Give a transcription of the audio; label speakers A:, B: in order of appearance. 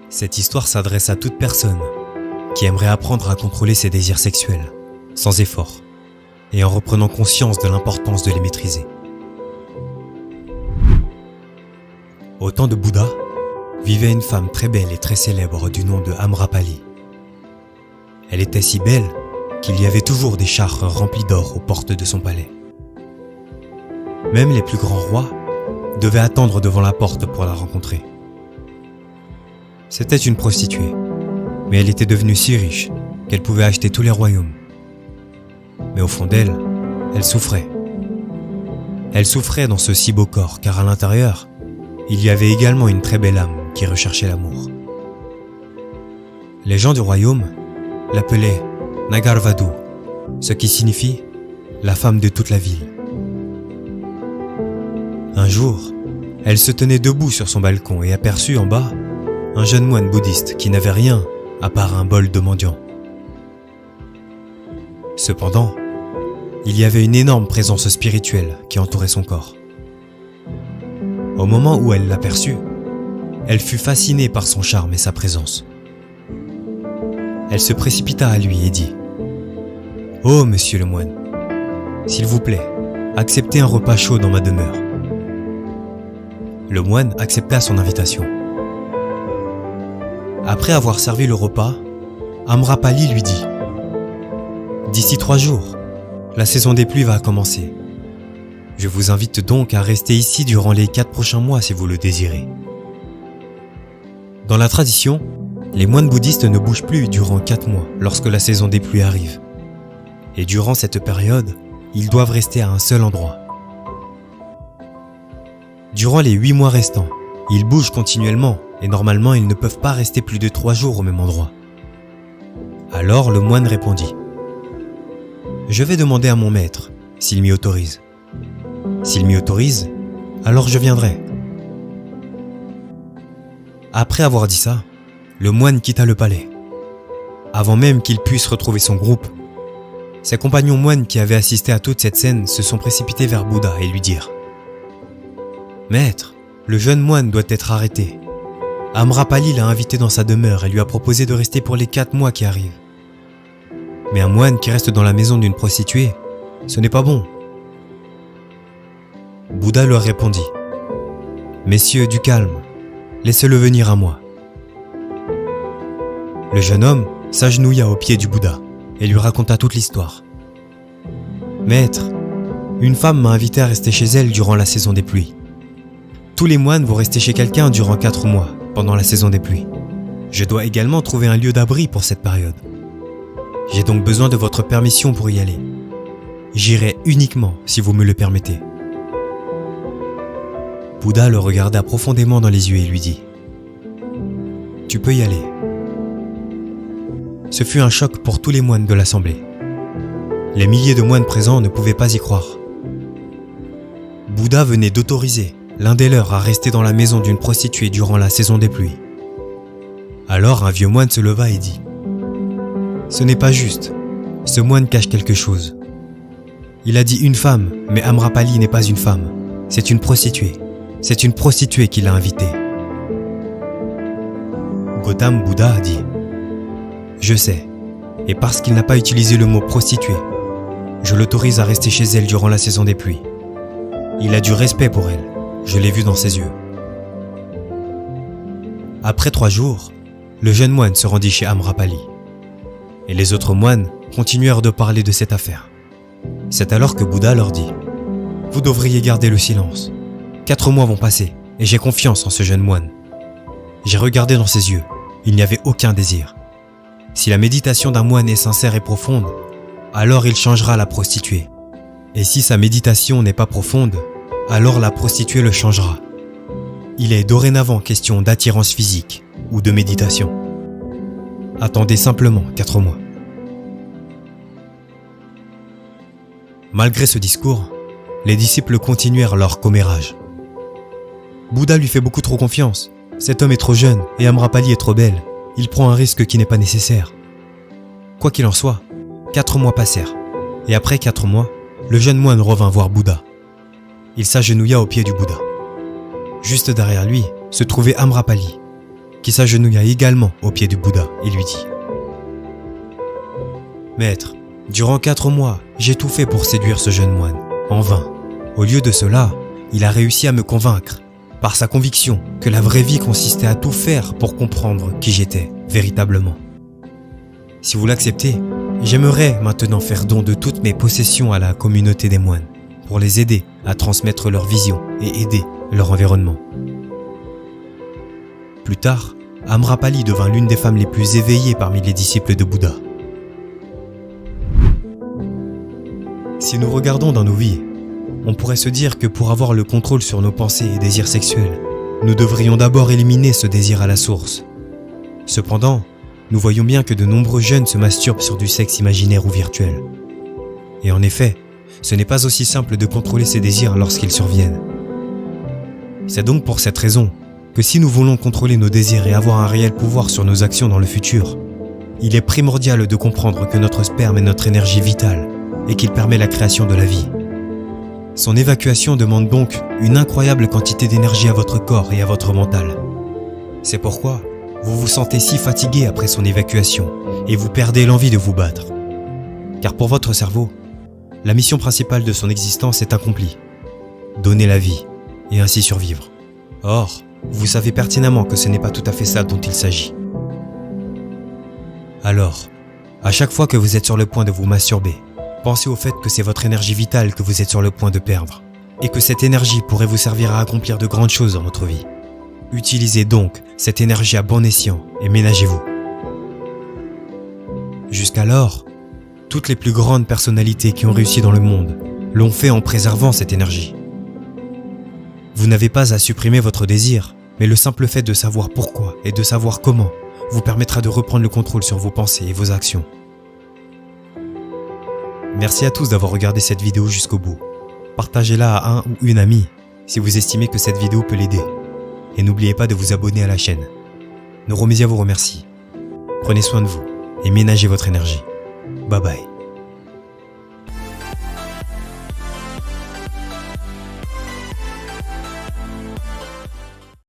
A: Cette histoire s'adresse à toute personne qui aimerait apprendre à contrôler ses désirs sexuels, sans effort, et en reprenant conscience de l'importance de les maîtriser. Au temps de Bouddha, vivait une femme très belle et très célèbre du nom de Amrapali. Elle était si belle qu'il y avait toujours des chars remplis d'or aux portes de son palais. Même les plus grands rois devaient attendre devant la porte pour la rencontrer. C'était une prostituée, mais elle était devenue si riche qu'elle pouvait acheter tous les royaumes. Mais au fond d'elle, elle souffrait. Elle souffrait dans ce si beau corps, car à l'intérieur, il y avait également une très belle âme qui recherchait l'amour. Les gens du royaume l'appelaient Nagarvadhu, ce qui signifie la femme de toute la ville. Un jour, elle se tenait debout sur son balcon et aperçut en bas un jeune moine bouddhiste qui n'avait rien à part un bol de mendiant. Cependant, il y avait une énorme présence spirituelle qui entourait son corps. Au moment où elle l'aperçut, elle fut fascinée par son charme et sa présence. Elle se précipita à lui et dit « Oh, monsieur le moine, s'il vous plaît, acceptez un repas chaud dans ma demeure. » Le moine accepta son invitation. Après avoir servi le repas, Amrapali lui dit « D'ici 3 jours, la saison des pluies va commencer. Je vous invite donc à rester ici durant les 4 prochains mois si vous le désirez. » Dans la tradition, les moines bouddhistes ne bougent plus durant 4 mois lorsque la saison des pluies arrive. Et durant cette période, ils doivent rester à un seul endroit. Durant les 8 mois restants, ils bougent continuellement et normalement ils ne peuvent pas rester plus de 3 jours au même endroit. Alors le moine répondit « Je vais demander à mon maître s'il m'y autorise. S'il m'y autorise, alors je viendrai. » Après avoir dit ça, le moine quitta le palais. Avant même qu'il puisse retrouver son groupe, ses compagnons moines qui avaient assisté à toute cette scène se sont précipités vers Bouddha et lui dirent « Maître, le jeune moine doit être arrêté. Amrapali l'a invité dans sa demeure et lui a proposé de rester pour les 4 mois qui arrivent. Mais un moine qui reste dans la maison d'une prostituée, ce n'est pas bon. » Bouddha leur répondit « Messieurs, du calme, laissez-le venir à moi. » Le jeune homme s'agenouilla aux pieds du Bouddha et lui raconta toute l'histoire. « Maître, une femme m'a invité à rester chez elle durant la saison des pluies. Tous les moines vont rester chez quelqu'un durant 4 mois pendant la saison des pluies. Je dois également trouver un lieu d'abri pour cette période. J'ai donc besoin de votre permission pour y aller. J'irai uniquement si vous me le permettez. » Bouddha le regarda profondément dans les yeux et lui dit « Tu peux y aller. » Ce fut un choc pour tous les moines de l'assemblée. Les milliers de moines présents ne pouvaient pas y croire. Bouddha venait d'autoriser l'un des leurs à rester dans la maison d'une prostituée durant la saison des pluies. Alors un vieux moine se leva et dit « Ce n'est pas juste, ce moine cache quelque chose. Il a dit une femme, mais Amrapali n'est pas une femme, c'est une prostituée. C'est une prostituée qui l'a invité. » Gautama Bouddha dit « Je sais, et parce qu'il n'a pas utilisé le mot prostituée, je l'autorise à rester chez elle durant la saison des pluies. Il a du respect pour elle, je l'ai vu dans ses yeux. » Après 3 jours, le jeune moine se rendit chez Amrapali. Et les autres moines continuèrent de parler de cette affaire. C'est alors que Bouddha leur dit « Vous devriez garder le silence. 4 mois vont passer et j'ai confiance en ce jeune moine. J'ai regardé dans ses yeux, il n'y avait aucun désir. Si la méditation d'un moine est sincère et profonde, alors il changera la prostituée. Et si sa méditation n'est pas profonde, alors la prostituée le changera. Il est dorénavant question d'attirance physique ou de méditation. Attendez simplement 4 mois. » Malgré ce discours, les disciples continuèrent leur commérage. Bouddha lui fait beaucoup trop confiance. Cet homme est trop jeune et Amrapali est trop belle. Il prend un risque qui n'est pas nécessaire. Quoi qu'il en soit, 4 mois passèrent. Et après 4 mois, le jeune moine revint voir Bouddha. Il s'agenouilla aux pieds du Bouddha. Juste derrière lui se trouvait Amrapali, qui s'agenouilla également aux pieds du Bouddha et lui dit: « Maître, durant 4 mois, j'ai tout fait pour séduire ce jeune moine, en vain. Au lieu de cela, il a réussi à me convaincre, par sa conviction que la vraie vie consistait à tout faire pour comprendre qui j'étais véritablement. Si vous l'acceptez, j'aimerais maintenant faire don de toutes mes possessions à la communauté des moines, pour les aider à transmettre leur vision et aider leur environnement. » Plus tard, Amrapali devint l'une des femmes les plus éveillées parmi les disciples de Bouddha. Si nous regardons dans nos vies, on pourrait se dire que pour avoir le contrôle sur nos pensées et désirs sexuels, nous devrions d'abord éliminer ce désir à la source. Cependant, nous voyons bien que de nombreux jeunes se masturbent sur du sexe imaginaire ou virtuel. Et en effet, ce n'est pas aussi simple de contrôler ces désirs lorsqu'ils surviennent. C'est donc pour cette raison que si nous voulons contrôler nos désirs et avoir un réel pouvoir sur nos actions dans le futur, il est primordial de comprendre que notre sperme est notre énergie vitale et qu'il permet la création de la vie. Son évacuation demande donc une incroyable quantité d'énergie à votre corps et à votre mental. C'est pourquoi vous vous sentez si fatigué après son évacuation et vous perdez l'envie de vous battre. Car pour votre cerveau, la mission principale de son existence est accomplie: donner la vie et ainsi survivre. Or, vous savez pertinemment que ce n'est pas tout à fait ça dont il s'agit. Alors, à chaque fois que vous êtes sur le point de vous masturber, pensez au fait que c'est votre énergie vitale que vous êtes sur le point de perdre et que cette énergie pourrait vous servir à accomplir de grandes choses dans votre vie. Utilisez donc cette énergie à bon escient et ménagez-vous. Jusqu'alors, toutes les plus grandes personnalités qui ont réussi dans le monde l'ont fait en préservant cette énergie. Vous n'avez pas à supprimer votre désir, mais le simple fait de savoir pourquoi et de savoir comment vous permettra de reprendre le contrôle sur vos pensées et vos actions. Merci à tous d'avoir regardé cette vidéo jusqu'au bout. Partagez-la à un ou une amie si vous estimez que cette vidéo peut l'aider. Et n'oubliez pas de vous abonner à la chaîne. Neuromédia vous remercie. Prenez soin de vous et ménagez votre énergie. Bye bye.